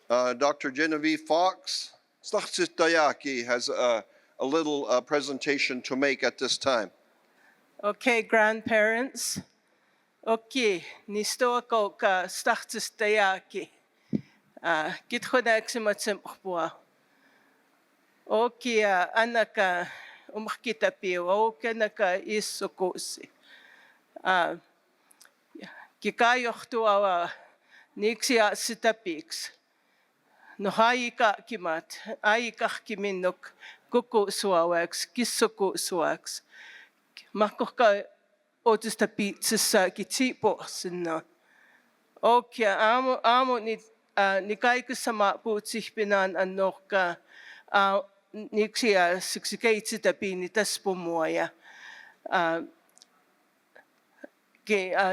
Dr. Genevieve Fox, Staatsisttayaaki has a little presentation to make at this time. Okay, grandparents. Okay, nisto ako ka Staatsisttayaaki. Kithodak si matsimpuwa. Okay, anaka umakita piyo. Okay, naka isukusi. Kikayok tuawa niksia sitapiks. No haika kimat, aika kiminok kuku suawaks, kisuku suaks. Makoka otista pizzassa kitsipo sinna. Okay, amo ni kaiku sama puutsihpinan annokka niksia siksikeitsitä piini taspomuoja.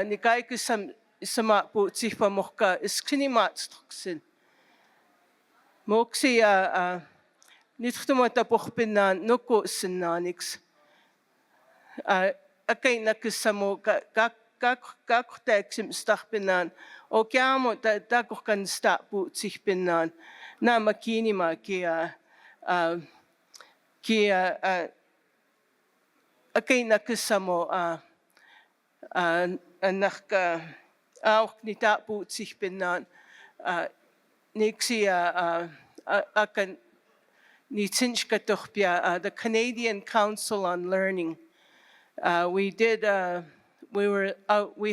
Ni kaiku sama puutsihpa mohka iskinimatstoksin. Moksi nittumata pohpinnan nukusinnaaniks. Akainakissamo kakteeksim stahpinnan okiamo takohkan staapuutsihpinnan nama kiinima kia akainakissamo nahka auhni taapuutsihpinnan Nixia akan Niitsipowahsin, the Canadian Council on Learning. We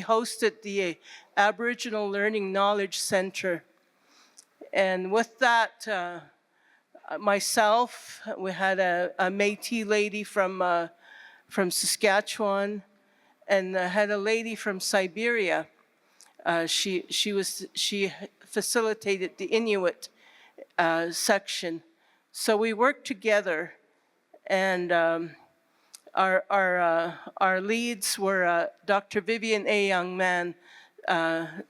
hosted the Aboriginal Learning Knowledge Center, and with that, myself, we had a Métis lady from Saskatchewan, and had a lady from Siberia. She facilitated the Inuit section. So we worked together, and our leads were Dr. Vivian A. Youngman. I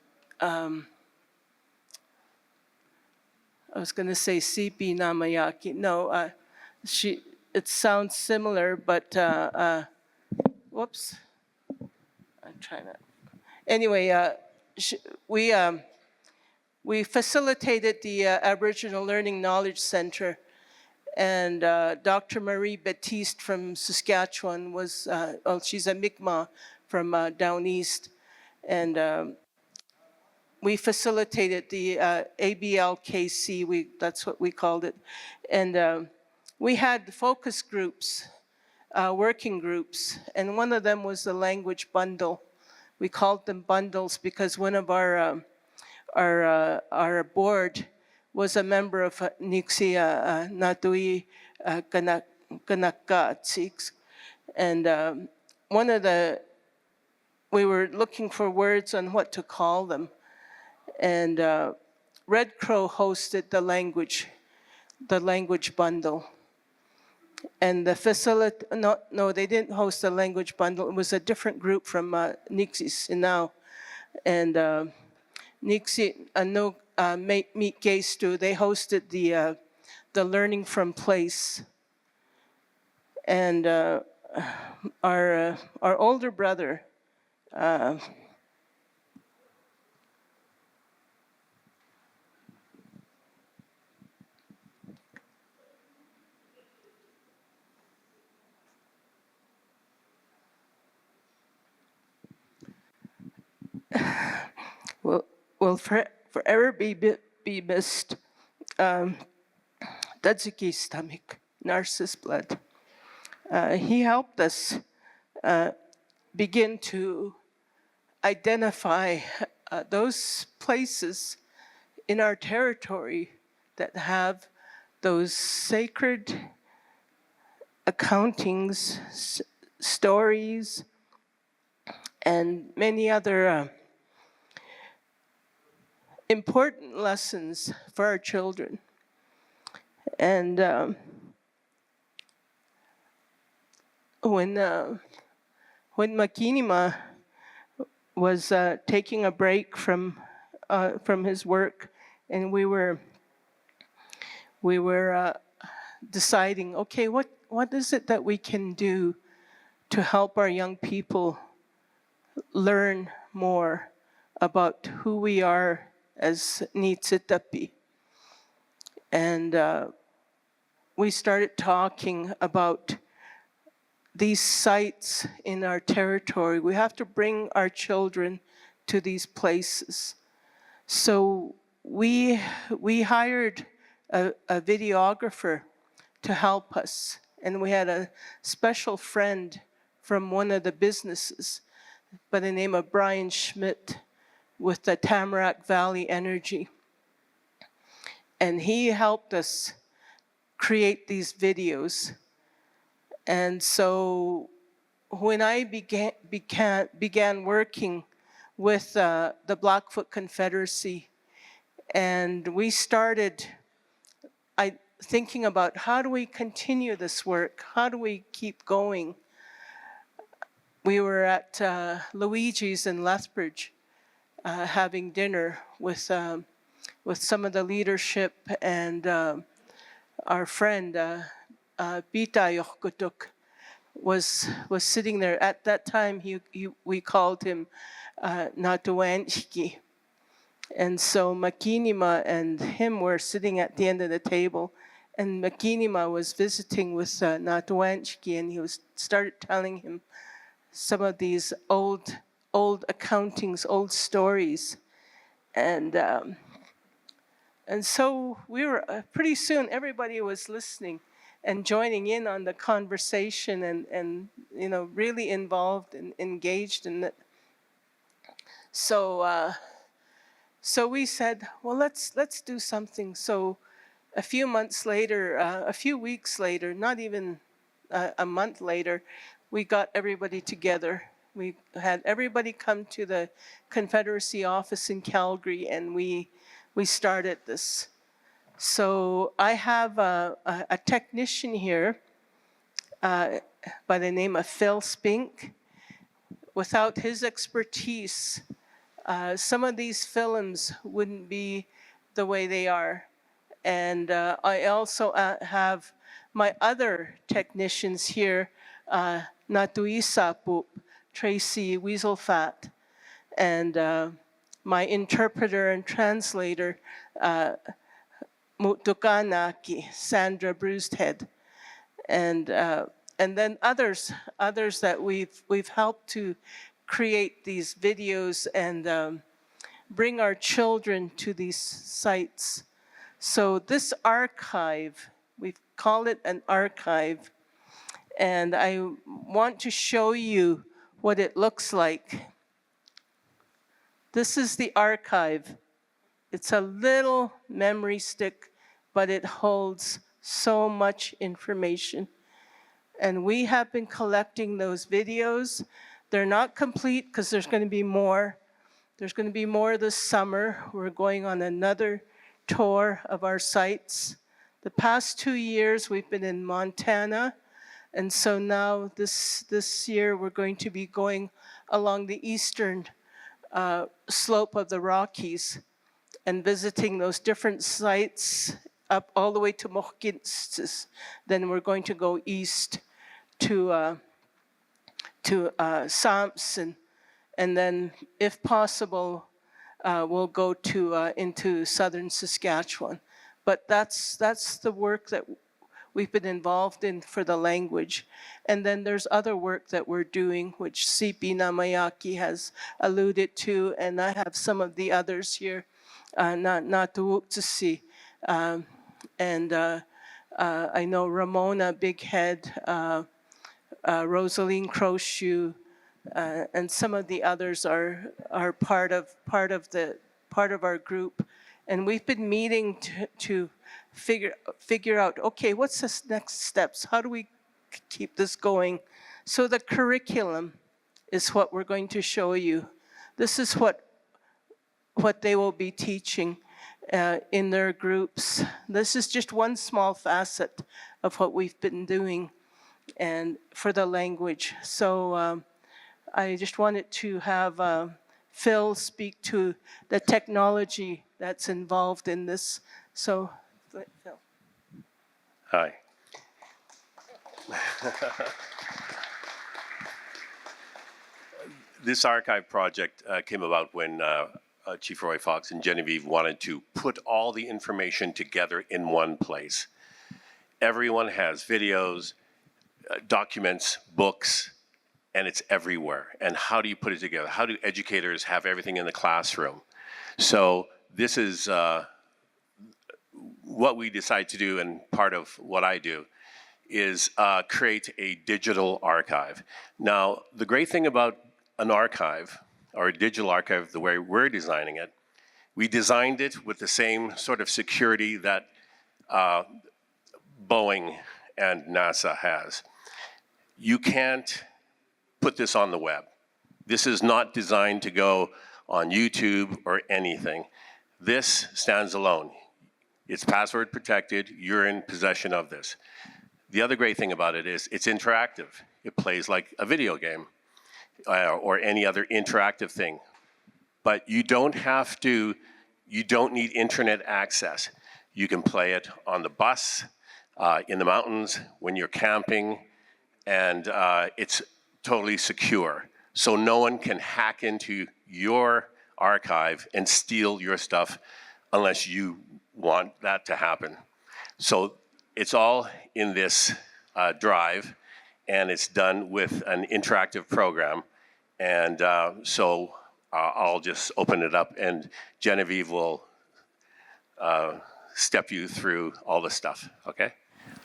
was going to say CP Namayaki. No, it sounds similar, but whoops. I'm trying to. Anyway, we facilitated the Aboriginal Learning Knowledge Center, and Dr. Marie Baptiste from Saskatchewan was, she's a Mi'kmaq from down east, and we facilitated the ABLKC, that's what we called it, and we had focus groups, working groups, and one of them was the language bundle. We called them bundles because one of our board was a member of Nixia Natui Kanaka, and we were looking for words on what to call them, and Red Crow hosted the language bundle. And the facility, no, they didn't host the language bundle. It was a different group from Nixis now. And Nixi, no, meet Geistu, they hosted the Learning from Place. And our older brother, will forever be missed. Dadzuki's stomach, Narcissus blood. He helped us begin to identify those places in our territory that have those sacred accountings, stories, and many other important lessons for our children. And when Makinima was taking a break from his work, and we were deciding, okay, what is it that we can do to help our young people learn more about who we are as Niitsitapi. And we started talking about these sites in our territory. We have to bring our children to these places. So we hired a videographer to help us. And we had a special friend from one of the businesses by the name of Brian Schmidt with the Tamarack Valley Energy. And he helped us create these videos. And so when I began working with the Blackfoot Confederacy, and we started thinking about how do we continue this work? How do we keep going? We were at Louise's in Lethbridge having dinner with some of the leadership, and our friend Bita Yokutuk was sitting there. At that time, we called him Natuanshiki. And so Makinima and him were sitting at the end of the table, and Makinima was visiting with Natuanshiki, and he started telling him some of these old accountings, old stories. And so we were, pretty soon everybody was listening and joining in on the conversation and you know, really involved and engaged in it. So we said, well, let's do something. So a few months later, a few weeks later, not even a month later, we got everybody together. We had everybody come to the Confederacy office in Calgary, and we started this. So I have a technician here by the name of Phil Spink. Without his expertise, some of these films wouldn't be the way they are. And I also have my other technicians here, Niitsipowahsin, Tracy Weaselfat, and my interpreter and translator, Mutukanaki, Sandra Bruised-Head, and then others that we've helped to create these videos and bring our children to these sites. So this archive, we call it an archive, and I want to show you what it looks like. This is the archive. It's a little memory stick, but it holds so much information. And we have been collecting those videos. They're not complete because there's going to be more. There's going to be more this summer. We're going on another tour of our sites. The past 2 years we've been in Montana, and so now this year we're going to be going along the eastern slope of the Rockies and visiting those different sites up all the way to Mohkinstsis. Then we're going to go east to Sampson, and then, if possible, we'll go to into southern Saskatchewan. But that's the work that we've been involved in for the language. And then there's other work that we're doing, which CP Namayaki has alluded to, and I have some of the others here, Natuuktasi, and I know Ramona Bighead, Rosaline Crowshoe, and some of the others are part of our group, and we've been meeting to figure out, okay, what's the next steps? How do we keep this going? So the curriculum is what we're going to show you. This is what they will be teaching in their groups. This is just one small facet of what we've been doing and for the language. So I just wanted to have Phil speak to the technology that's involved in this. So, Phil. Hi. This archive project came about when Chief Roy Fox and Genevieve wanted to put all the information together in one place. Everyone has videos, documents, books, and it's everywhere. And how do you put it together? How do educators have everything in the classroom? So this is what we decide to do, and part of what I do is create a digital archive. Now, the great thing about an archive, or a digital archive, the way we're designing it, we designed it with the same sort of security that Boeing and NASA has. You can't put this on the web. This is not designed to go on YouTube or anything. This stands alone. It's password protected. You're in possession of this. The other great thing about it is it's interactive. It plays like a video game or any other interactive thing. But you don't need internet access. You can play it on the bus, in the mountains, when you're camping, and it's totally secure. So no one can hack into your archive and steal your stuff unless you want that to happen. So it's all in this drive, and it's done with an interactive program. And so I'll just open it up, and Genevieve will step you through all the stuff, okay?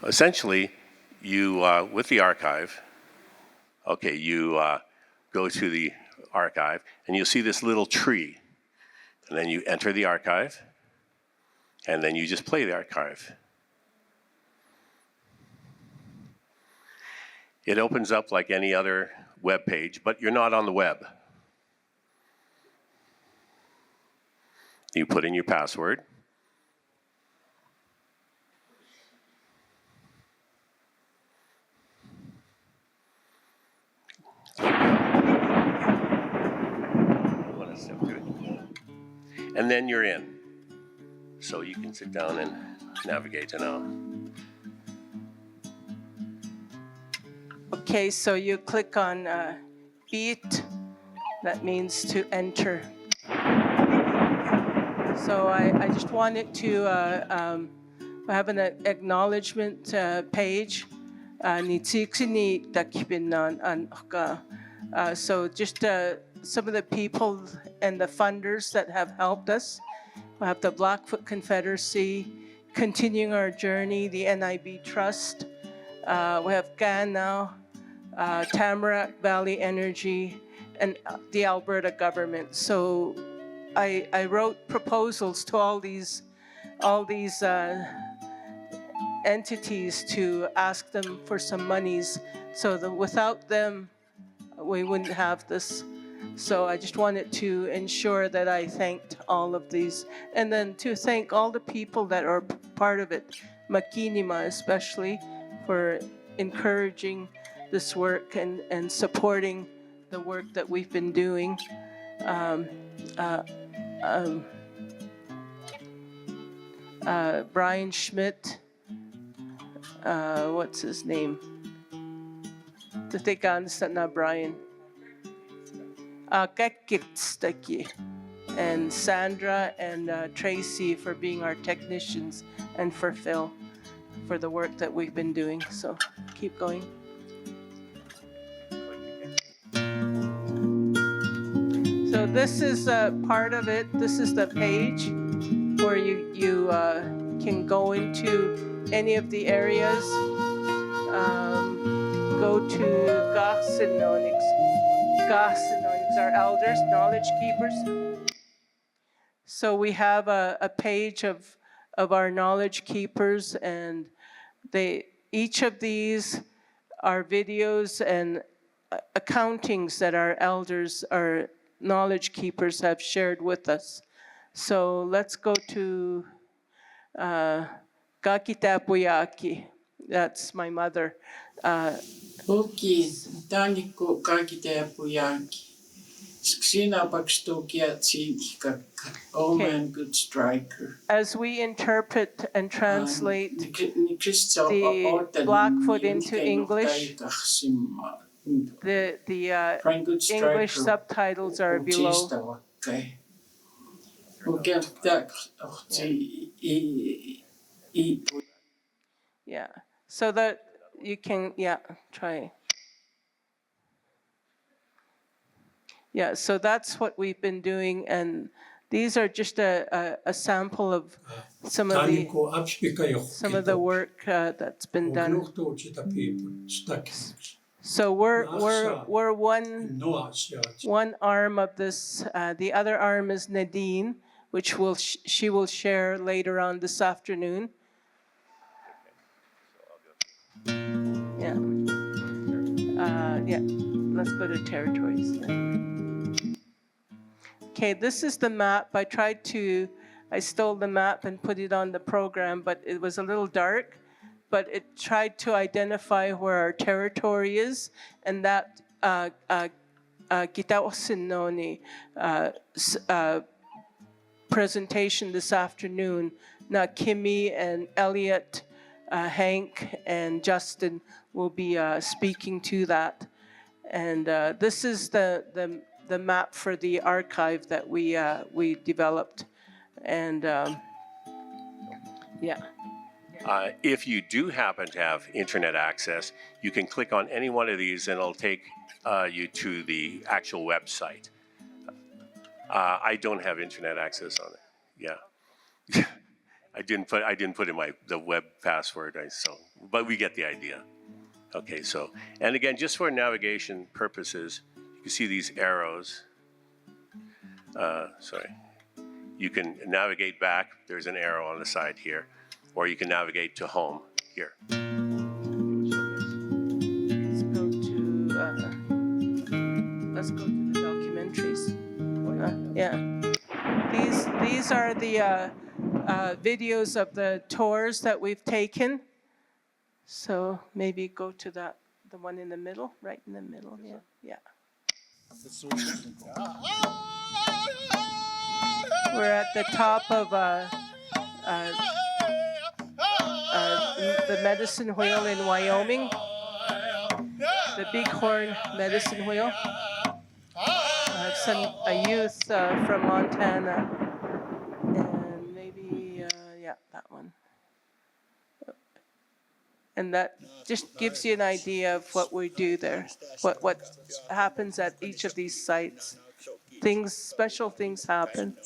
Essentially, you, with the archive, okay, you go to the archive, and you'll see this little tree. And then you enter the archive, and then you just play the archive. It opens up like any other web page, but you're not on the web. You put in your password. And then you're in. So you can sit down and navigate now. Okay, so you click on beat. That means to enter. So I just wanted to have an acknowledgement page. So just some of the people and the funders that have helped us. We have the Blackfoot Confederacy, continuing our journey, the NIB Trust. We have Kainai, Tamarack Valley Energy, and the Alberta government. So I wrote proposals to all these entities to ask them for some monies, so that without them, we wouldn't have this. So I just wanted to ensure that I thanked all of these, and then to thank all the people that are part of it, Makinima especially, for encouraging this work and supporting the work that we've been doing. Brian Schmidt, what's his name? Not Brian. And Sandra and Tracy for being our technicians, and for Phil for the work that we've been doing. So keep going. So this is part of it. This is the page where you can go into any of the areas. Go to Gasinonics, our elders, knowledge keepers. So we have a page of our knowledge keepers, and each of these are videos and accountings that our elders, our knowledge keepers, have shared with us. So let's go to Niitsipowahsin. That's my mother. Okay, Daniko Niitsipowahsin. Sina Bakstokiatsi, oh man, good striker. As we interpret and translate the Blackfoot into English, the English subtitles are below. Yeah, so that you can, try. Yeah, so that's what we've been doing, and these are just a sample of some of the work that's been done. So we're one arm of this. The other arm is Nadine, which she will share later on this afternoon. Yeah. Let's go to territories. Okay, this is the map. I stole the map and put it on the program, but it was a little dark. But it tried to identify where our territory is, and that Gitawahsin no ni presentation this afternoon. Na Kimmy and Elliot, Hank and Justin will be speaking to that, and this is the map for the archive that we developed, and If you do happen to have internet access, you can click on any one of these and it'll take you to the actual website. I don't have internet access on it. Yeah, I didn't put in the web password. But we get the idea. Okay, so and again, just for navigation purposes, you can see these arrows. You can navigate back. There's an arrow on the side here. Or you can navigate to home here. Let's go to the documentaries. These are the videos of the tours that we've taken. So maybe go to the one in the middle, right in the middle. Yeah. We're at the top of the medicine wheel in Wyoming, the Bighorn medicine wheel. A youth from Montana, and maybe, that one. And that just gives you an idea of what we do there, what happens at each of these sites. Special things happen.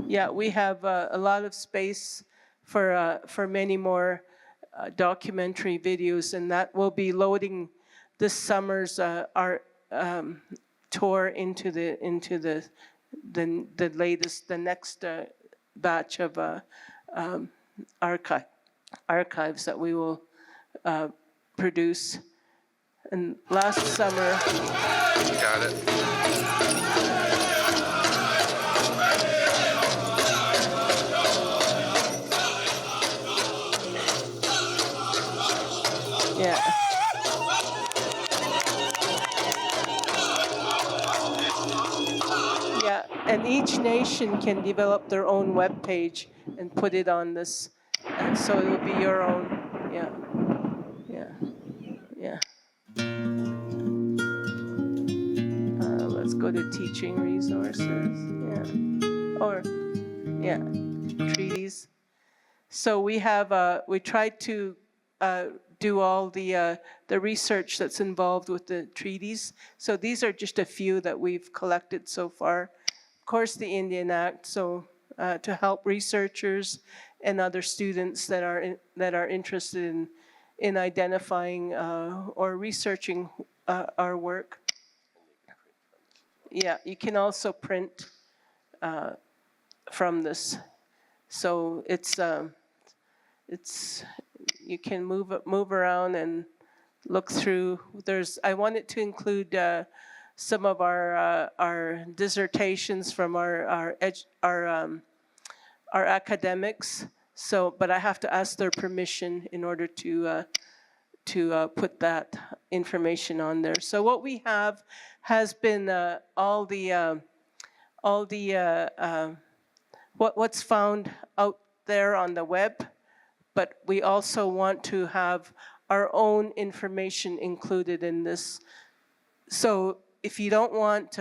Yeah, we have a lot of space for many more documentary videos, and that will be loading this summer's art tour into the latest, the next batch of archives that we will produce. And last summer, Got it. and each nation can develop their own web page and put it on this, and so it will be your own. Yeah. Let's go to teaching resources. Treaties. So we have we tried to do all the research that's involved with the treaties. So these are just a few that we've collected so far. Of course, the Indian Act. So to help researchers and other students that are interested in identifying or researching our work. Yeah, you can also print from this. So it's you can move around and look through. I wanted to include some of our dissertations from our academics. So, but I have to ask their permission in order to put that information on there. So what we have has been what's found out there on the web, but we also want to have our own information included in this. So if you don't want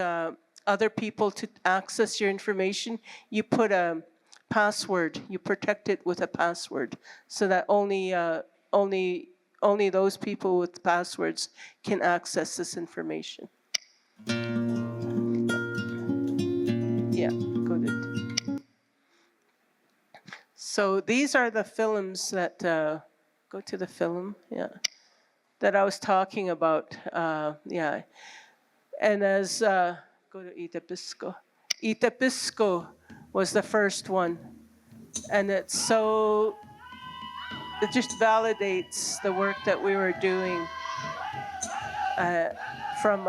other people to access your information, you put a password. You protect it with a password, so that only those people with passwords can access this information. Yeah, go to. So these are the films that go to the film. Yeah, that I was talking about. Yeah, and as go to Itapisco. Itapisco was the first one, and it just validates the work that we were doing from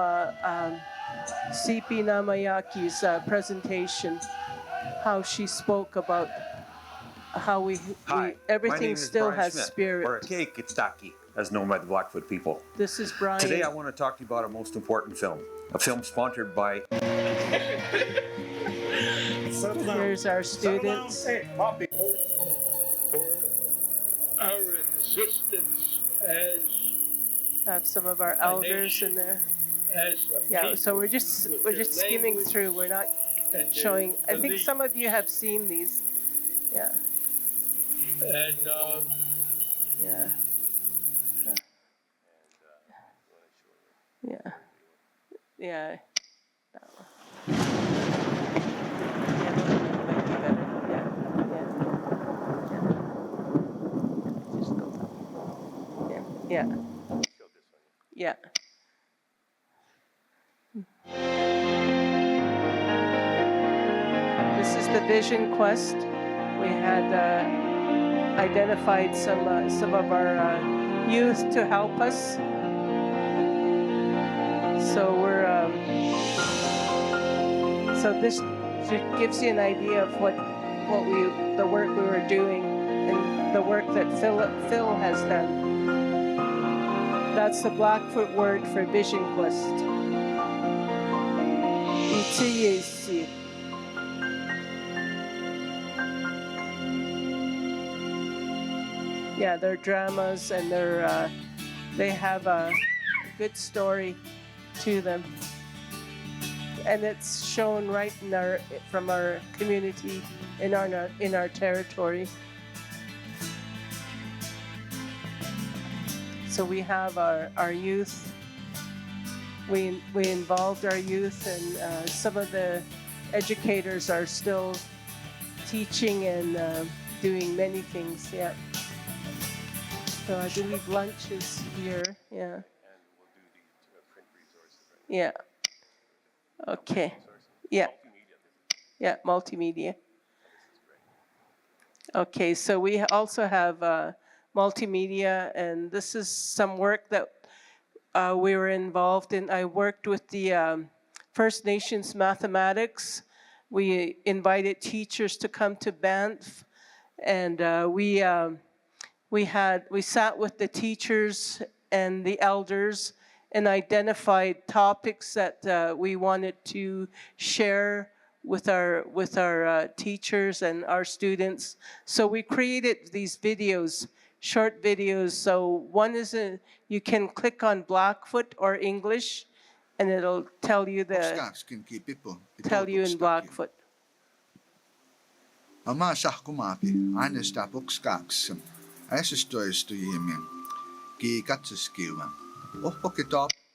C.P. Namayaki's presentation, how she spoke about how we Hi, my name everything is still Brian has Schmidt, spirit. or Keikitaki, as known by the Blackfoot people. This is Brian. Today I want to talk to you about our most important film, a film sponsored by... Here's our students. Hey, Poppy. Our existence as Have some of our elders in there. a Yeah, people so we're just with their skimming language through. We're not and their showing. I think belief. some of you have seen these. Yeah, And yeah. Yeah. Yeah. That one. Yeah, that one might be better. Yeah. Just go. Yeah. Yeah. This is the Vision Quest. We had identified some of our youth to help us. So so this gives you an idea of the work we were doing and the work that Phil has done. That's the Blackfoot word for Vision Quest. Niitsipowahsin. Yeah, they're dramas and they have a good story to them, and it's shown right from our community in our territory. So we have our youth. We involved our youth, and some of the educators are still teaching and doing many things. Yeah. So I believe lunch is here. Yeah. Yeah. Okay. Yeah. Yeah, multimedia. Okay, so we also have multimedia, and this is some work that we were involved in. I worked with the First Nations mathematics. We invited teachers to come to Banff, and we sat with the teachers and the elders and identified topics that we wanted to share with our teachers and our students. So we created these videos, short videos. So one is you can click on Blackfoot or English, and it'll tell you in Blackfoot.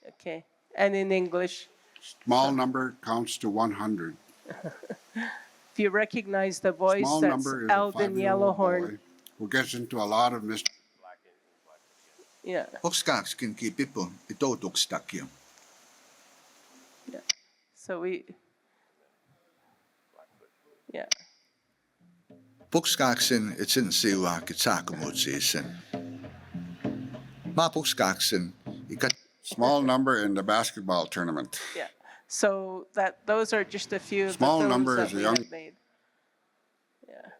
Okay, and in English. Small number counts to 100. If you recognize the voice, Small that's number is a Alden 5-year-old Yellowhorn. boy who gets into a lot of mischief. Yeah. Yeah. So we. Yeah. Bukskaksen itsin siwa kitsakumutsin. Ma bukskaksen ikat. Small number in the basketball tournament. Yeah. So those are just a few of Small the films number that is a we young. have made. Yeah.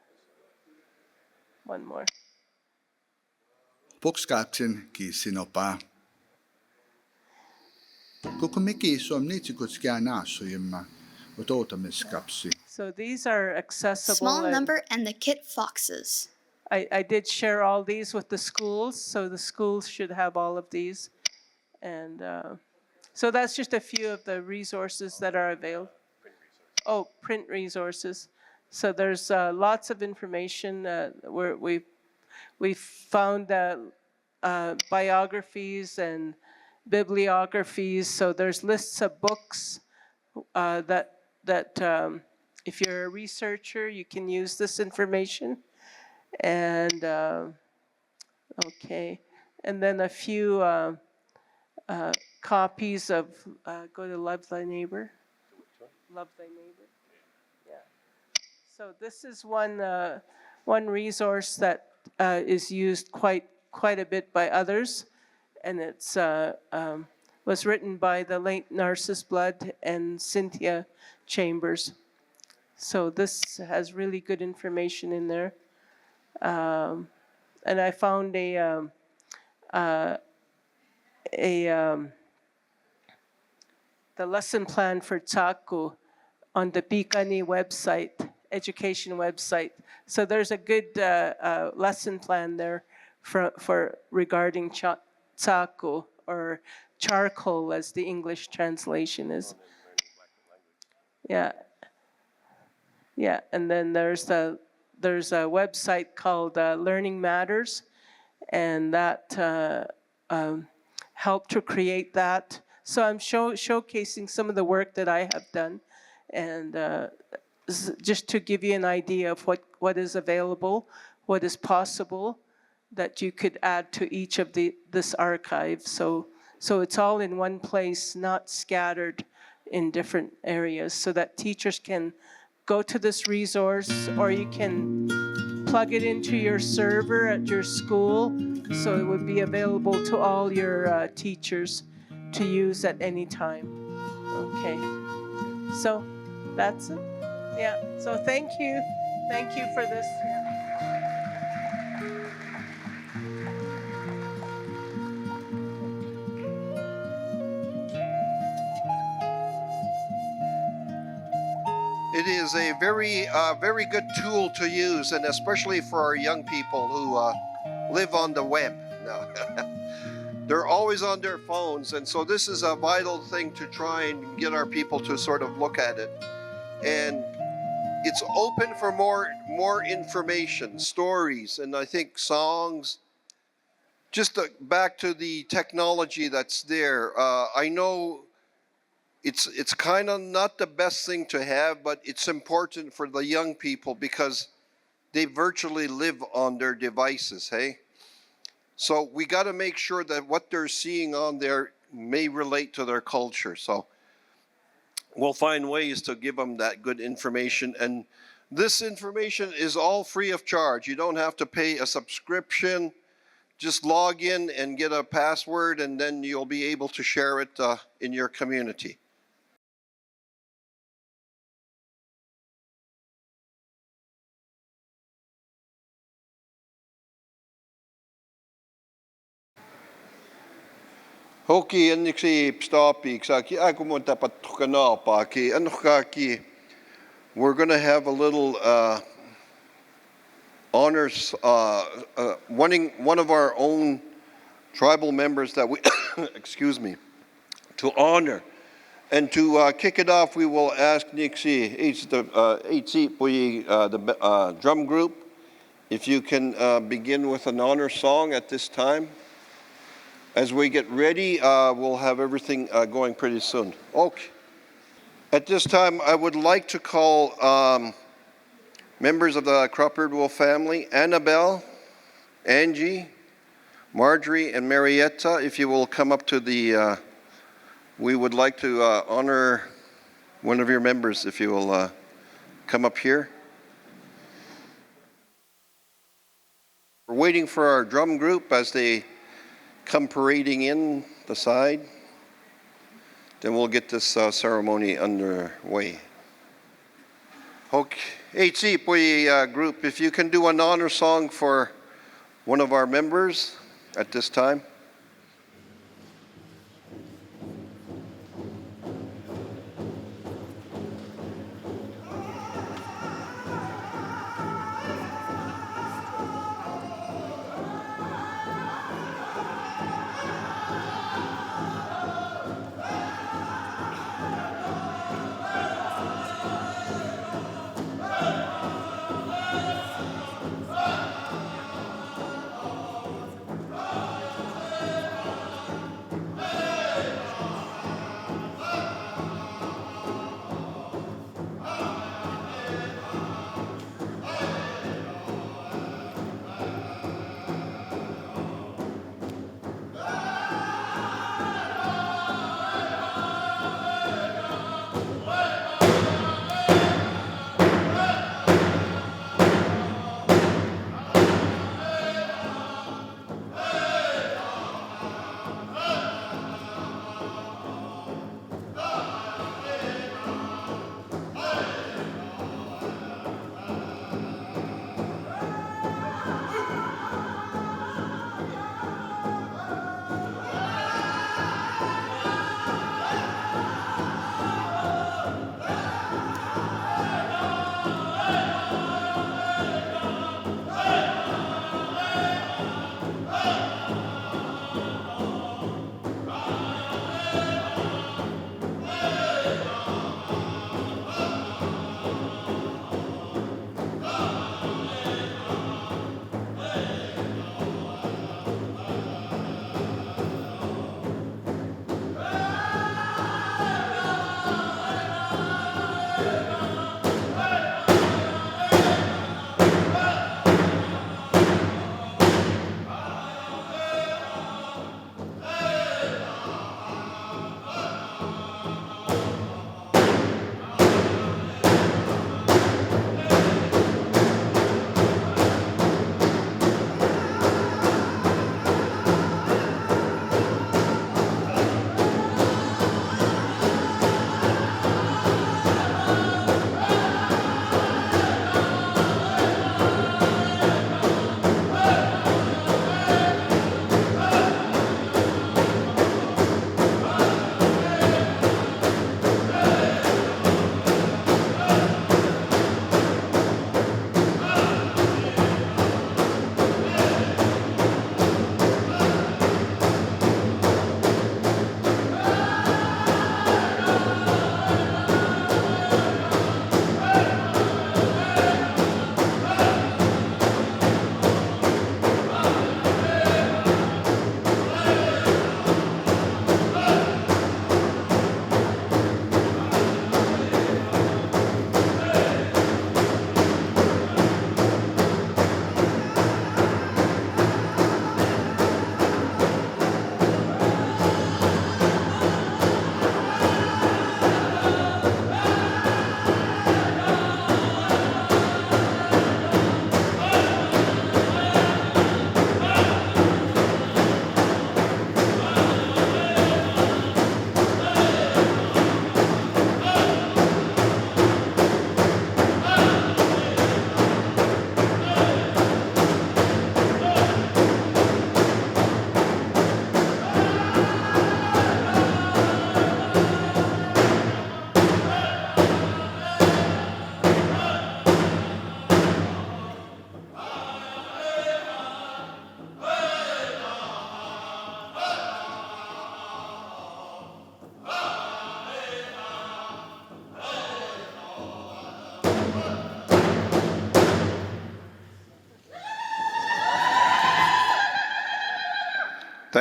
One more. Bukskaksen kisinopa. Kukumiki somnitsikutskiana suyimma. So these are accessible. Small number and the Kit Foxes. I did share all these with the schools, so the schools should have all of these. And so that's just a few of the resources that are available. Oh, print resources. So there's lots of information where we found biographies and bibliographies. So there's lists of books that if you're a researcher, you can use this information. And okay, and then a few copies of go to Love Thy Neighbor. Love Thy Neighbor. Yeah. So this is one resource that is used quite a bit by others, and it's was written by the late Narcissus Blood and Cynthia Chambers. So this has really good information in there. And I found the lesson plan for Tsaku on the Pikani website, education website. So there's a good lesson plan there for regarding Tsaku, or charcoal as the English translation is. Yeah. Yeah, and then there's a website called Learning Matters, and that helped to create that. So I'm showcasing some of the work that I have done, and just to give you an idea of what is available, what is possible, that you could add to each of this archive. So it's all in one place, not scattered in different areas, so that teachers can go to this resource, or you can plug it into your server at your school, so it would be available to all your teachers to use at any time. Okay, so that's it. Yeah, so thank you for this. It is a very good tool to use, and especially for our young people who live on the web. They're always on their phones, and so this is a vital thing to try and get our people to sort of look at it. And it's open for more information, stories, and I think songs. Just back to the technology that's there. I know it's kind of not the best thing to have, but it's important for the young people because they virtually live on their devices, hey? So we got to make sure that what they're seeing on there may relate to their culture. So we'll find ways to give them that good information. And this information is all free of charge. You don't have to pay a subscription. Just log in and get a password, and then you'll be able to share it in your community. Hoki anniksi stapi ksaki akumonta patukana ki anokaki. We're going to have a little honors, one of our own tribal members that we, excuse me, to honor. And to kick it off, we will ask Nixie, the drum group, if you can begin with an honor song at this time. As we get ready, we'll have everything going pretty soon. Okay. At this time, I would like to call members of the Crawford Wolf family, Annabelle, Angie, Marjorie, and Marietta, if you will come up to the, we would like to honor one of your members, if you will come up here. We're waiting for our drum group as they come parading in the side. Then we'll get this ceremony underway. Okay, Niitsipowahsin group, if you can do an honor song for one of our members at this time.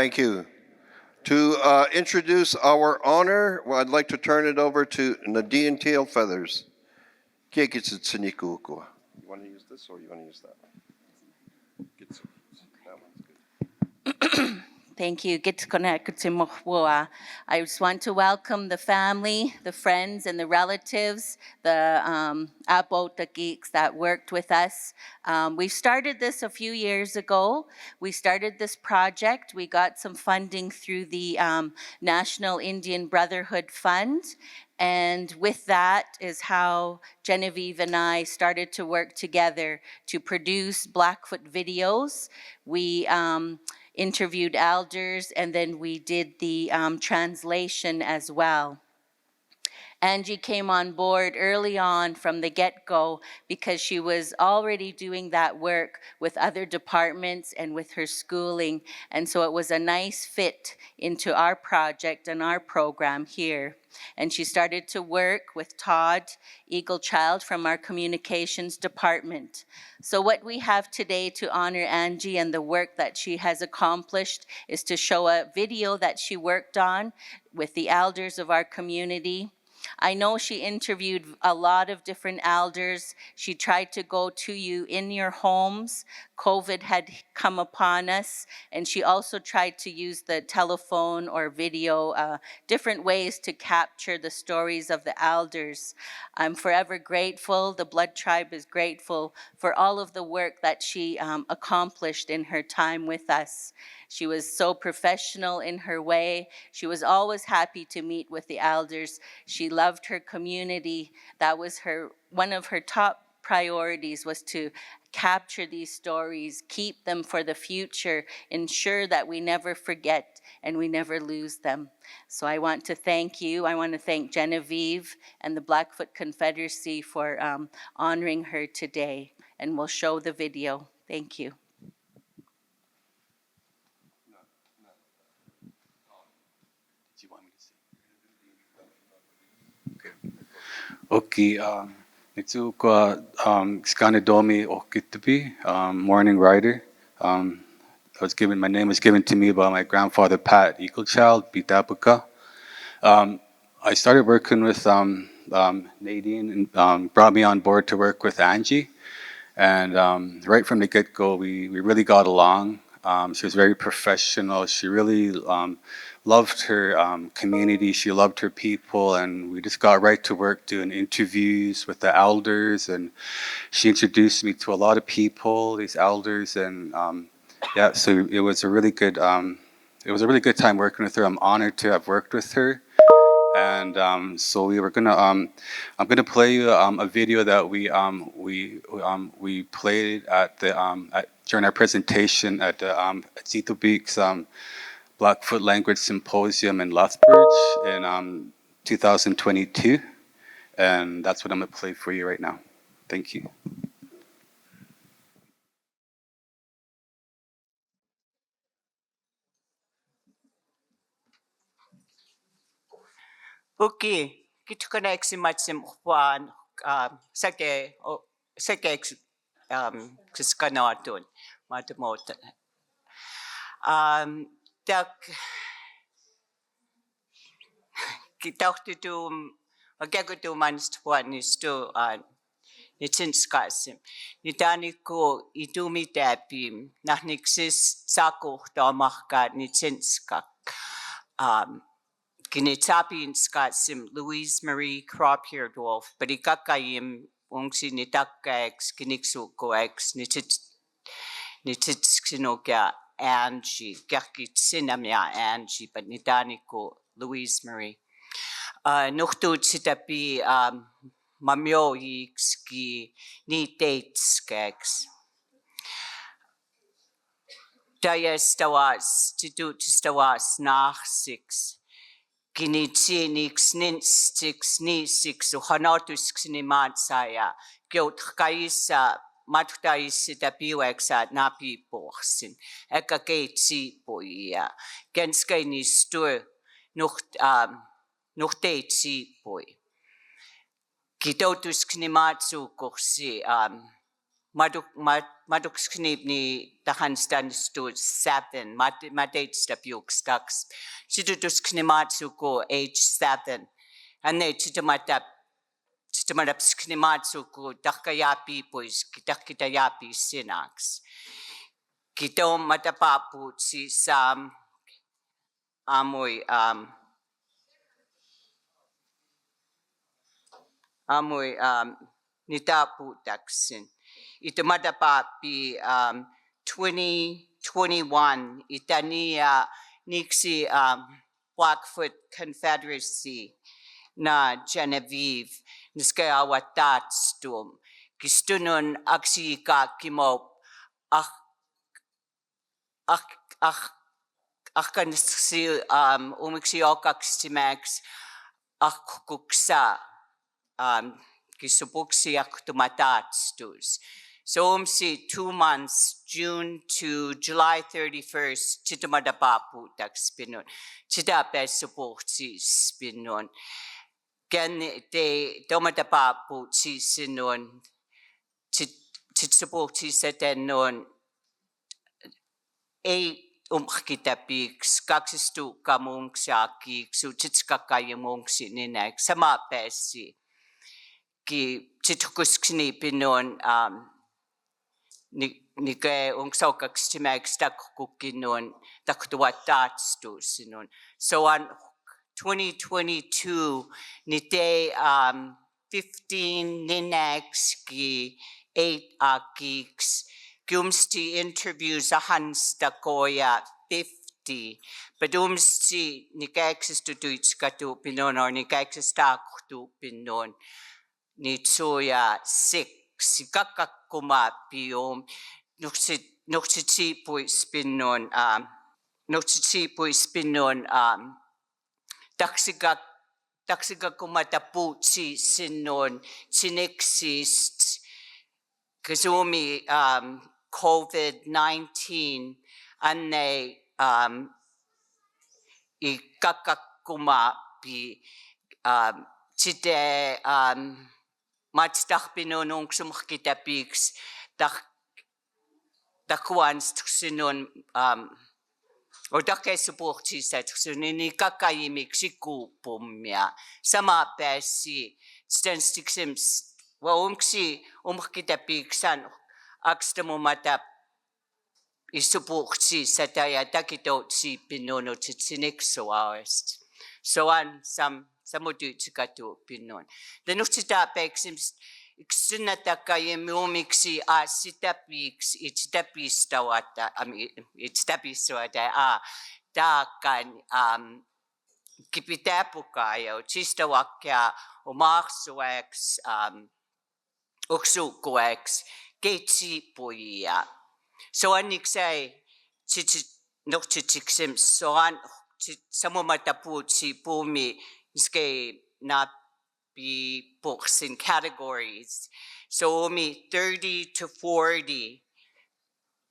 Thank you. To introduce our honor, well, I'd like to turn it over to Nadine Tail Feathers. You want to use this or you want to use that? That one's good. Thank you. I just want to welcome the family, the friends, and the relatives, the Abota geeks that worked with us. We started this a few years ago. We started this project. We got some funding through the National Indian Brotherhood Fund. And with that is how Genevieve and I started to work together to produce Blackfoot videos. We interviewed elders, and then we did the translation as well. Angie came on board early on from the get-go because she was already doing that work with other departments and with her schooling. And so it was a nice fit into our project and our program here. And she started to work with Todd Eaglechild from our communications department. So what we have today to honor Angie and the work that she has accomplished is to show a video that she worked on with the elders of our community. I know she interviewed a lot of different elders. She tried to go to you in your homes. COVID had come upon us, and she also tried to use the telephone or video, different ways to capture the stories of the elders. I'm forever grateful. The Blood Tribe is grateful for all of the work that she accomplished in her time with us. She was so professional in her way. She was always happy to meet with the elders. She loved her community. That was one of her top priorities, was to capture these stories, keep them for the future, ensure that we never forget and we never lose them. So I want to thank you. I want to thank Genevieve and the Blackfoot Confederacy for honoring her today. And we'll show the video. Thank you. Okay, Skanadomi Okitabi, morning rider. My name was given to me by my grandfather, Pat Eaglechild, Bitapuka. I started working with Nadine and brought me on board to work with Angie. And right from the get-go, we really got along. She was very professional. She really loved her community. She loved her people, and we just got right to work doing interviews with the elders. And she introduced me to a lot of people, these elders, and yeah. So it was a really good time working with her. I'm honored to have worked with her. And so we were gonna. I'm gonna play you a video that we played at the during our presentation at the Zito Beaks Blackfoot Language Symposium in Lethbridge in 2022, and that's what I'm gonna play for you right now. Thank you. Okay, kita connect si Matsim Juan sake skanatun matamota. Tak kita tu magagutu manstuan isto Niitsipowahsin. Nitani ko itumi tapim nahnixis sako tamahka Niitsipowahsin. Kinitapin skatsim Louise Marie Croppierdolf, but ikakayim ungsi nitakax kiniksukoex nititsinoka Angie, kakitsinamia Angie, but nitaniko Louise Marie. Nuhtut sitapi mamyo yikski nitates Tayastawas titustawas nachsix. Kinitsi nix ninsix nisix uhanotus xinimatsaya gyot kaisa matutaisi tapiwexa napi porsin ekaketsi poia genskei nistur nuhtetsi poi kitotus xinimatsu kursi Maduksknip ni tahan stands to 7. Madate step yuk stocks. Chitutusknimatsu ko age 7. And they chitamatap sknimatsu ko takayapi pues kitakitayapi sinax. Kito matapapu si Sam amoy nitapu taksin. Ito matapapi 2021 itania niksi Blackfoot Confederacy na Genevieve niskaya watatstum kistunun aksika kimop akan si umiksiokakstimax akkuksa kisupuksi aktumatatstus. So 2 months, June to July 31st, chitamadapapu takspinun. Chitape supukti spinun. Gan te tomadapapu chisinun. Chitsupukti setenun. 8 umkitapiks, kaksistu kamungsiaki, suchitskakayamungsi ninek, sama pesi. Ki chitukuskni pinun nike ungsaukakstimax takukinun taktuatatstus. So on 2022, nite 15 ninex ki 8 akiks, gumsti interviews ahans takoya 50, but umsti nikexis tutuitskatu pinon or nikexis takutu pinon. Nitsuya 6, sikakakuma pium, nuksitsipu spinon, taksikakumatapuchi sinon, sinexist, kazumi COVID-19, ane ikakakuma pi, chite matstach pinonung sumkitapiks takwans sinon o takesupurti set sunini kakayimik sikupumya sama pesi stenstiksims wa umkitapiksan akstamumatap isupurti sataya takitotsi pinono tsiniksoawest so on some samudutsikatu pinon. The nuksitapeksims iksunnatakayimumiksi sitapiks itstapistawata itstapiswata takan kipitapukayo chistawakya umaksuex uksukuex ketsipuya. So aniksay nuksitiksims so an samumataputsi pumi Ske not be books in categories. So me 30 to 40,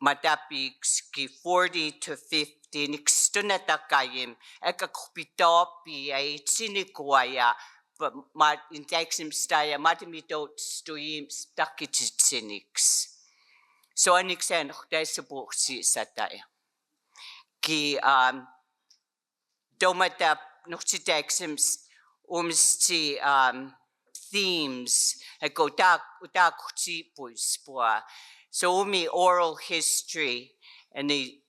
matapiks ki 40 to 50, nixtunatakayim, ekakupitopi ay sinikuaya, but mat intexim staya matimito stuyim stakitsinix. So anixen desabuksi satay. Ki domatap nuksitexims umsti themes eko utakutipuspoa. So umi oral history and the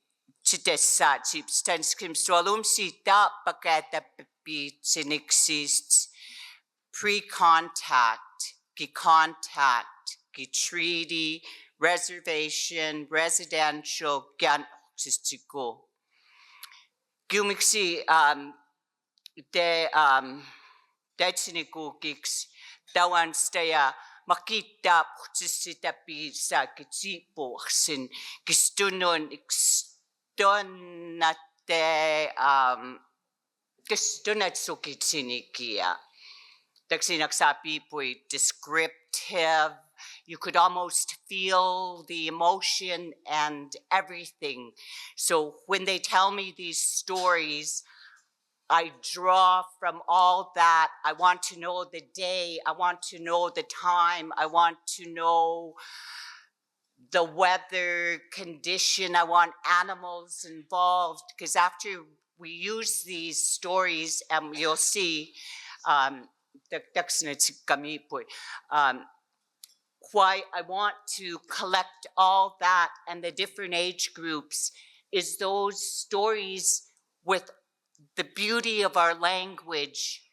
chitesat chipstenskim swalumsi ta pakata pi sinixist pre-contact, ki treaty, reservation, residential, gan sistico. Gumixi de tetsinikukiks tawan staya makita putsisitapi sa Niitsipowahsin kistunon kistunat sukitsinikia. Taksinaksapi pui descriptive. You could almost feel the emotion and everything. So when they tell me these stories, I draw from all that. I want to know the day. I want to know the time. I want to know the weather condition. I want animals involved, because after we use these stories, and you'll see, um, why I want to collect all that and the different age groups is those stories with the beauty of our language,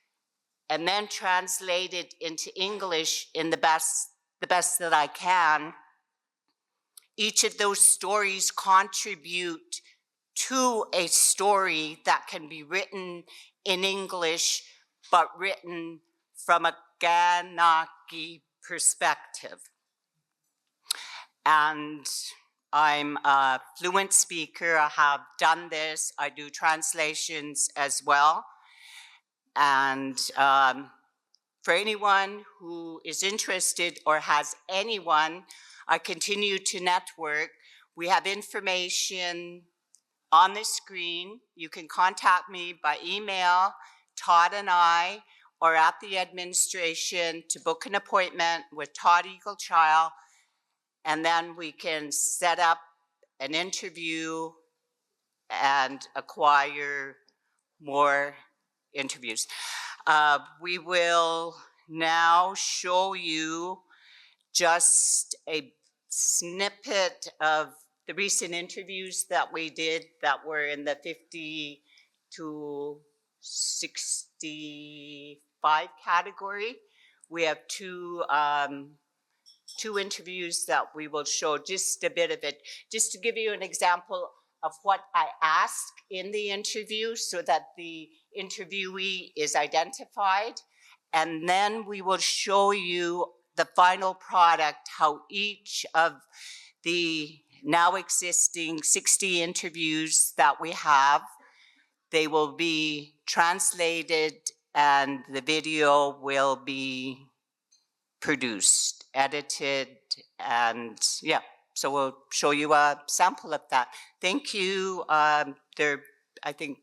and then translate it into English in the best that I can. Each of those stories contribute to a story that can be written in English, but written from a Kainai perspective. And I'm a fluent speaker. I have done this. I do translations as well. And for anyone who is interested or has anyone, I continue to network. We have information on the screen. You can contact me by email, Todd and I, or at the administration to book an appointment with Todd Eaglechild, and then we can set up an interview and acquire more interviews. We will now show you just a snippet of the recent interviews that we did that were in the 50 to 65 category. We have two interviews that we will show just a bit of it, just to give you an example of what I ask in the interview so that the interviewee is identified. And then we will show you the final product, how each of the now existing 60 interviews that we have, they will be translated and the video will be produced, edited, and yeah. So we'll show you a sample of that. Thank you. I think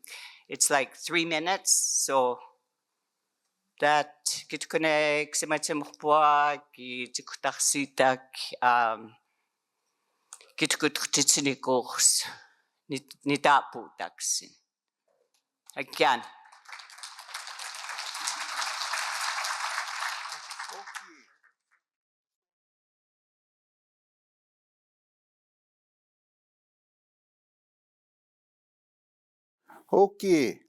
it's like 3 minutes. So that kita connect sa macam buat kita kutaksitak kita kutitsinikos ni tapu taksin. Again. Okay.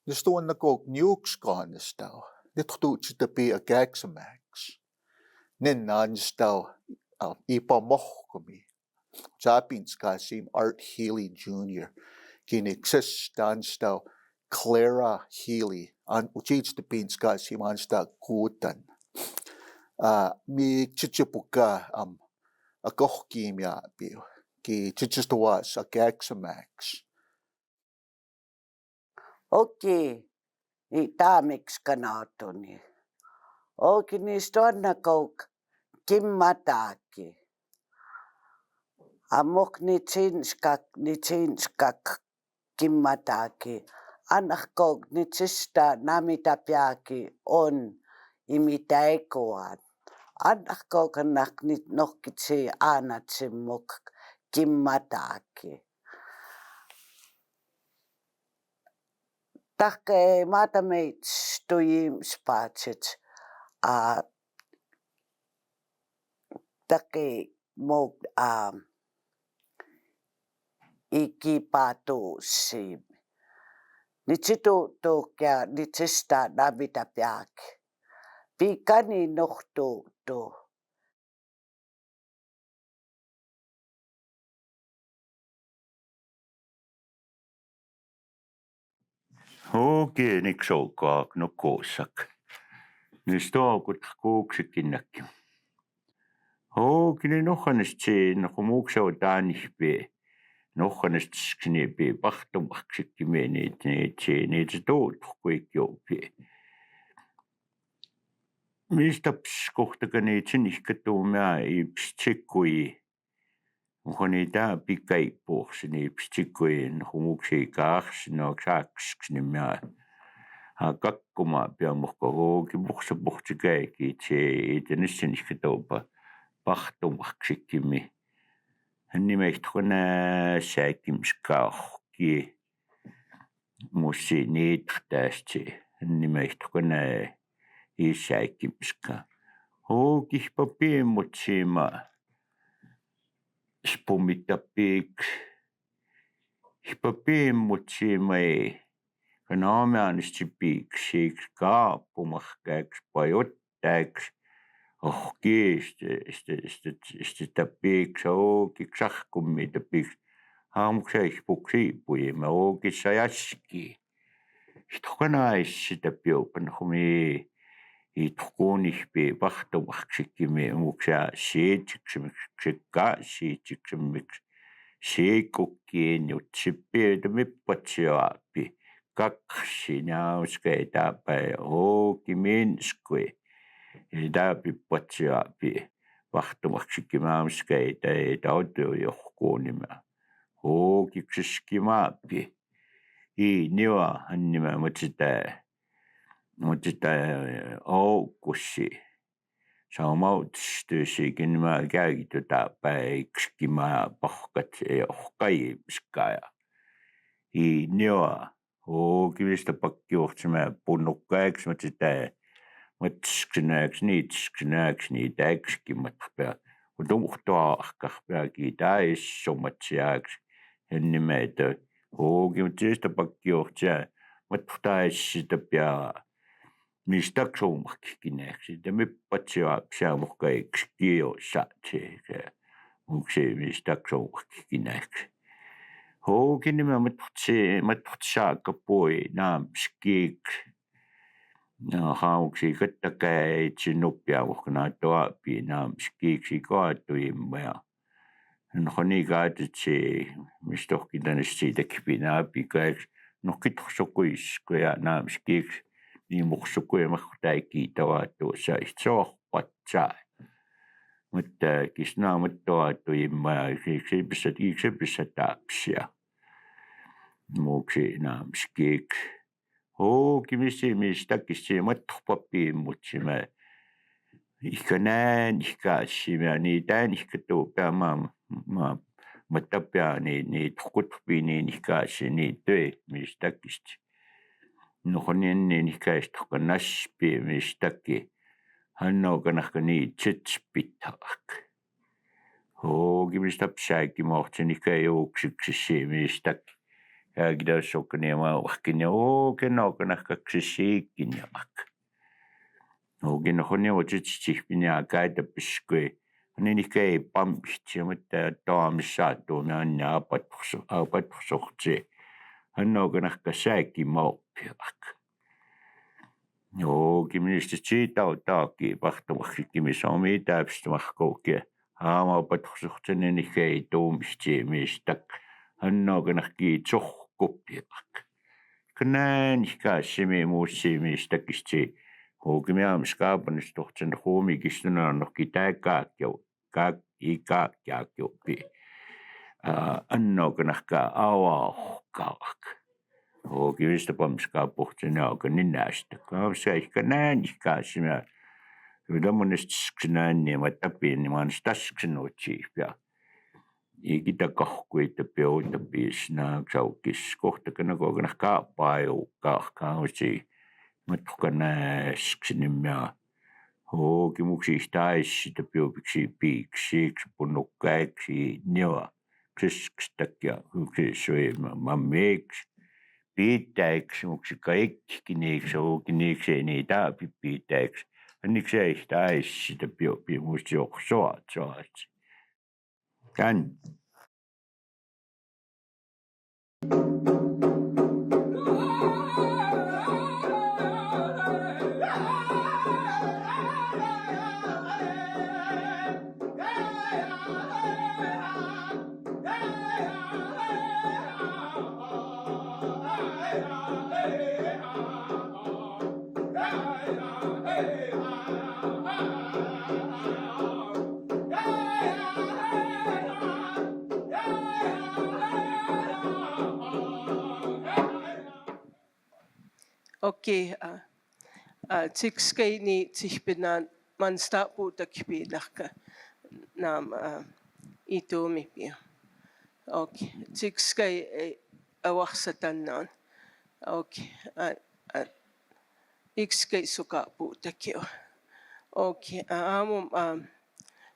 Gusto na ko nukes ko nistaw. Dito to be a gagsamax. Nen nistaw ipamoh kami. Japins kasim Art Healy Jr. Kinexis danstaw Clara Healy. An uchich the pins kasim ansta kutan. Mi chichipuka a kohkimia bio. Ki chichistawas a gagsamax. Okay, ni tamix kanatoni. Okay, ni stonna kok kimmataki. Amok ni chinskak kimmataki. Anak kok ni chista namitapiaki on imitaikoan. Anak kok anak ni nokitsi anatsimok kimmataki. Take matamates to him spatchet take mog ikipato sim. Nichito to kya nichista nabitapiak. Pikani nokto to. Okei, niksolkaa no koosak. Nyt toukut kuuksikinnakin. Okei, nohanest se nakumuksa taanihpe. Nohanest sknipe pahtumaksikkimeni ne toot kuikjope. Mistä kohtakani tsinihkatuumia ipstsikui. Uhani tää pikaipuukseni ipstsikui nakumuksia kaaks no saaksknimia. Kakkuma peamuhko kibuhsapuhtikäiki tse itenissinihkatuupa pahtumaksikkimi. Hannimaihtukuna saakimskaarki mussiniittaasti hannimaihtukuna iisaakimska hookihpapiimmutsiima spumittapiik hpapiimmutsiimai kanaamianistipiik siikskaapumarkaaks pajuttaaks tapiik sookiksarkummi tapiik haamuksaispuksiipuima ookissajaski itukanaissi tapiupanhumi itquunihpi partumarksikkimi umuksaa siitiksimiksikkaassiitiksimiks siikukkiinutsippi tamippatsiaappi kaqqsinauskay taapay ookiminskui taapippatsiaappi partumarksikkimaamuskay tautuujorkuunima ookiksiskimaappi niwa hannima mutita ookussi saumautustuusikinima kaagitu taappaikskimaa porkat orqayiimskaya niwa ookivista pakkiortima punnukkaaks mutita matskinaaks taakskimatpea utumurtuaarkarpeaki taissumatsiaaks hannimaita ookivitista pakkiortia matturtaassitapia mistaksuumarkikinaaksi tamippatsiaapsiamorkaiks kiossaati muksi mistaksuumarkikinaaksi hookinima matturtsaakapui naamskiik haamuksi kattakaitsinnuppiamorkanaattuaappi naamskiiksi kaatuimmaya nonikaatitsi mistorkitanissiitakpinaappi kaaks norkitorsukuiskuya naamskiik niimorsukuimartaikkiitavaattuussa itsoorpatsaa mutta kisnaamattuaattuimmaya iksipissataapsia muuksi naamskiik hookimisimistakkissimattorpappiimmutsima ihkanaan ihkaassima taan ihkatuupaama mattapiani torkutpiini ihkaassi tui mistakkisti nohonianni ihkaistorkanaspi mistakki hannokanarkani tsitspittaak hookimistapsaakimortin ihkajuuksiksissi mistakki kaagidaussokkaniamaawarkini kennokanarkaksisiikkinyamak hookinohoniawatitsitsihpiniakaatappiskui haninikai pampitsiamata taamissaattuumianni aapattorsorti hannokanarkasaakkimaorpiak hookimistitsiitautaaki partumarkikkimisormi taapstumarkouki haamaapattorsortininikai tuumistiimistak hannokanarkiitsorkuppiak kanaan ihkaassimi muussiimistakisti hookimiaamiskaapanistortin ruumikistunaanorki taakkaakkiuppi annokanarka avaorkaak hookimistapamiskaaportinaaga ninnaasta kaavsa ihkanaan ihkaassima udamunistisksinaanniama tapiinnimaanistasksenuutsiipia ikitakorkuitapiutapiisnaaksaukis kohtakanakoganarkaappaajukkaarkaausi mattukanaasksinimia hookimuksiistaissitapiupiksi piiksiiksi punnukkaiksi niwa kriskstakia huksisui mammeiksi piittäiksi muksikaikkineiksi hookiniiksi niitä piittäiksi annikseistaaissitapiupi mustiorsoatsoatsi kan Okay, tikskei ni tihpinan man staapuutakpiinarka naam Itumipio. Okay. Tikskay awaksatannon. Okay. Ikskay sukapu takio. Okay. Amum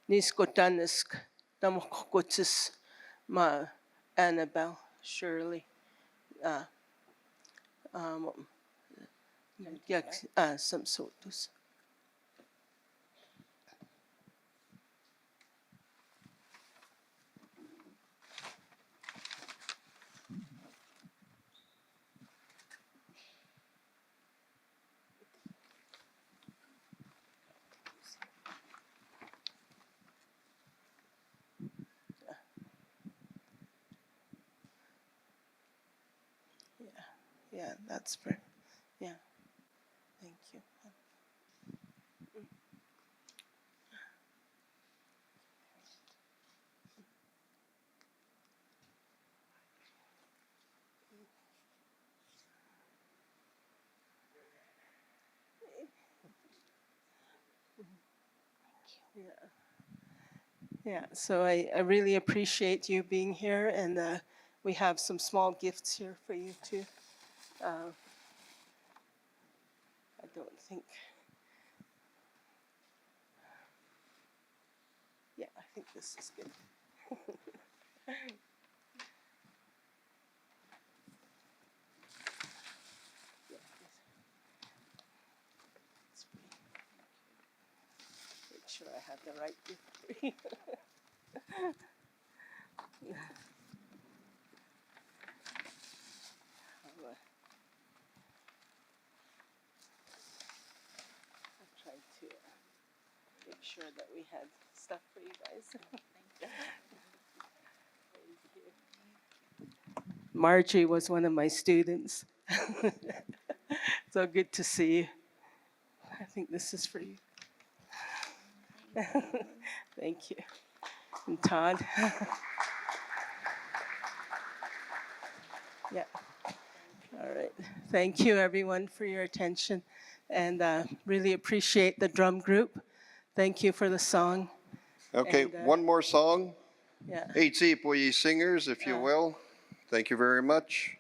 niskotanesk namokotsis ma Annabelle Shirley. Some sorts. Yeah, that's for, yeah, thank you. Yeah, yeah. So I really appreciate you being here, and we have some small gifts here for you too. I don't think. Yeah, I think this is good. Yeah, it's pretty. Make sure I have the right gift for you. I tried to make sure that we had stuff for you guys. Thank you. Margie was one of my students. So good to see you. I think this is for you. Thank you. And Todd. Yeah. All right. Thank you, everyone, for your attention. And really appreciate the drum group. Thank you for the song. Okay, And, one more song. Yeah. Niitsipowahsin singers, if you will. Thank you very much.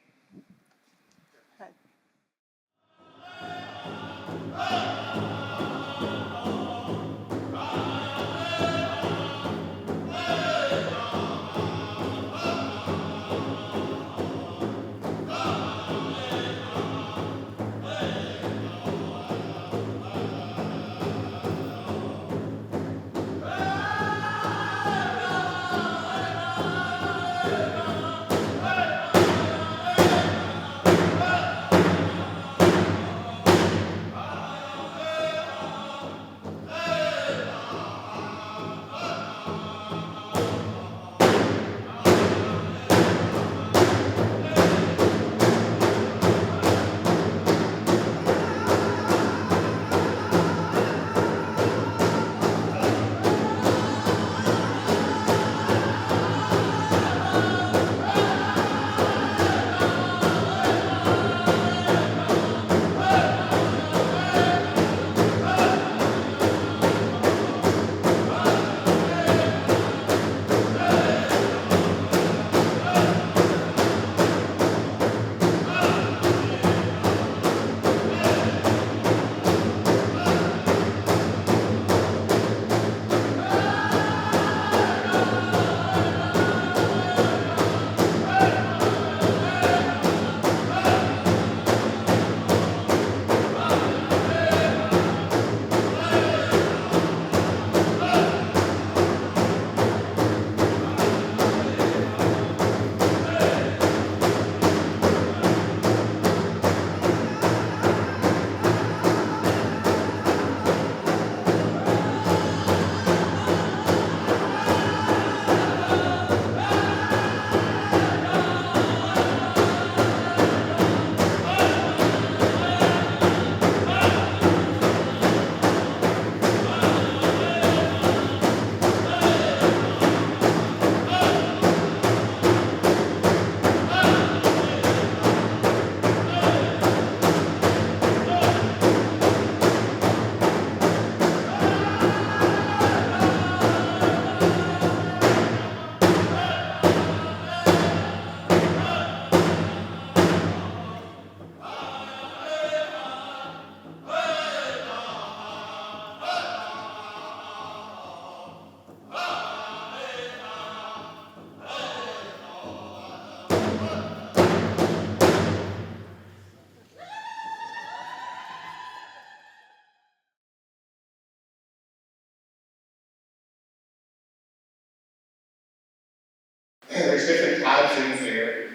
there's different tabs in there.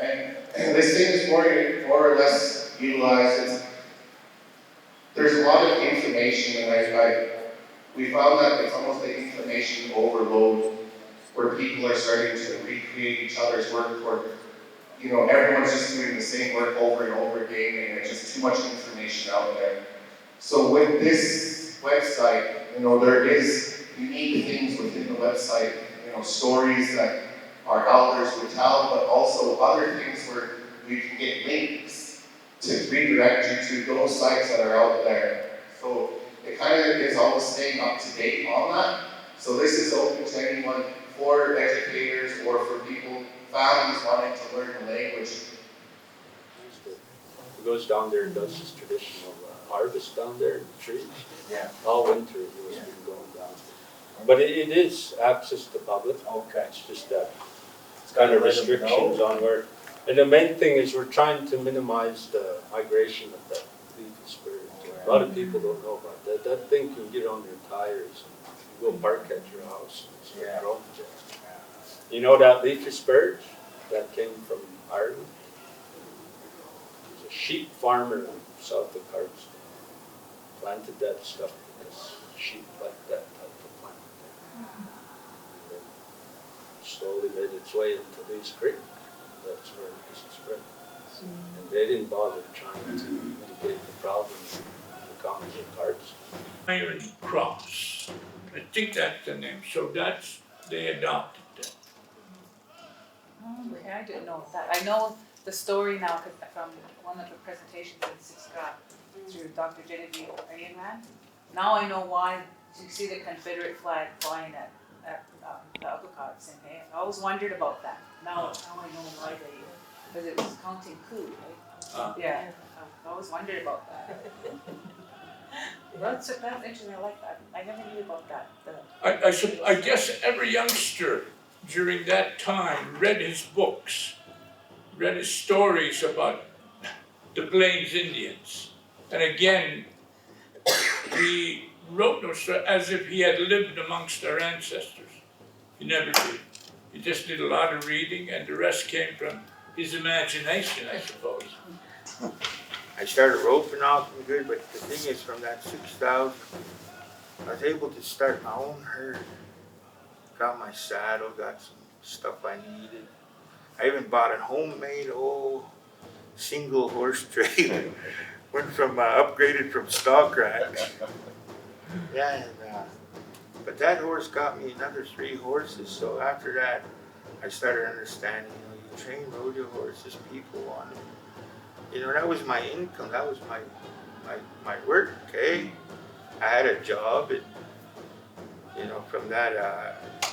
And this thing is more or less utilized. There's a lot of information, and we found that it's almost like information overload, where people are starting to recreate each other's work, or everyone's just doing the same work over and over again, and there's just too much information out there. So with this website, there is unique things within the website, stories that our elders would tell, but also other things where we can get links to redirect you to those sites that are out there. So it kind of is always staying up to date on that. So this is open to anyone, for educators or for people, families wanting to learn the language. He goes down there and does his traditional harvest down there in the trees. Yeah. All winter he was been going down. But it is access to public. Okay. It's just that it's kind of restrictions on where. And the main thing is we're trying to minimize the migration of that leafy spurge. A lot of people don't know about that. That thing can get on their tires. You go park at your house and start growing jam. You know that leafy spurge that came from Ireland? There's a sheep farmer south of Cardston. Planted that stuff because sheep like that type of plant. And then slowly made its way into Louise Creek. That's where it was spread. And they didn't bother trying to mitigate the problem in the commons of Cardston. Iron Cross. I think that's the name. So they adopted that. Okay, I didn't know that. I know the story now from one of the presentations in Siska through Dr. Genevieve ran. Now I know why you see the Confederate flag flying at the Apocalypse in Hay. I always wondered about that. Now I know why because it was counting coup, right? Yeah, I always wondered about that. That's interesting. I like that. I never knew about that. I guess every youngster during that time read his books, read his stories about the Plains Indians. And again, he wrote those stories as if he had lived amongst our ancestors. He never did. He just did a lot of reading, and the rest came from his imagination, I suppose. I started roping off them good, but the thing is, from that 6,000, I was able to start my own herd. Got my saddle, got some stuff I needed. I even bought a homemade old single horse trailer. Went from upgraded from stock racks. Yeah, but that horse got me another 3 horses. So after that, I started understanding. You train rodeo horses, people want them. That was my income. That was my work. Okay, I had a job, and from that,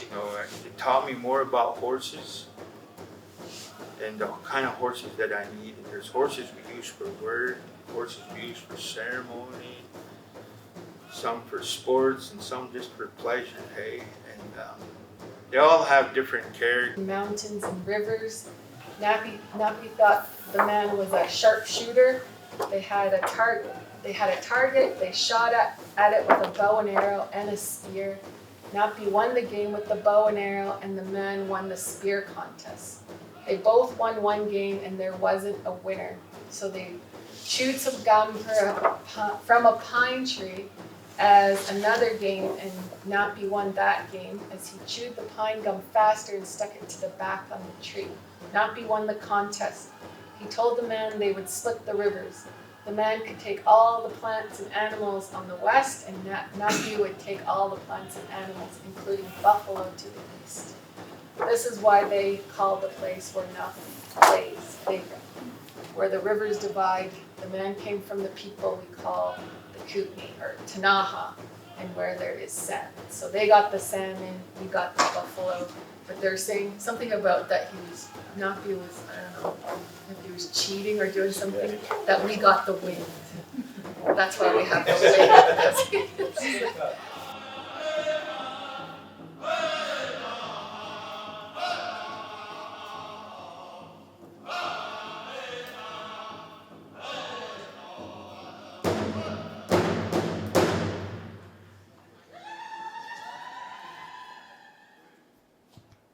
it taught me more about horses and the kind of horses that I need. And there's horses we use for work, horses we use for ceremony, some for sports, and some just for pleasure. Hey, and they all have different characters. Mountains and rivers. Nappy thought the man was a sharpshooter. They had a target. They shot at it with a bow and arrow and a spear. Nappy won the game with the bow and arrow, and the man won the spear contest. They both won one game, and there wasn't a winner. So they chewed some gum from a pine tree as another game, and Nappy won that game as he chewed the pine gum faster and stuck it to the back on the tree. Nappy won the contest. He told the man they would split the rivers. The man could take all the plants and animals on the west, and Nappy would take all the plants and animals, including buffalo, to the east. This is why they call the place where Nappy plays, where the rivers divide. The man came from the people we call the Kootenai, or Tanaha, and where there is salmon. So they got the salmon, we got the buffalo, but they're saying something about that Nappy was, I don't know, if he was cheating or doing something, that we got the wind. That's why we have the wind.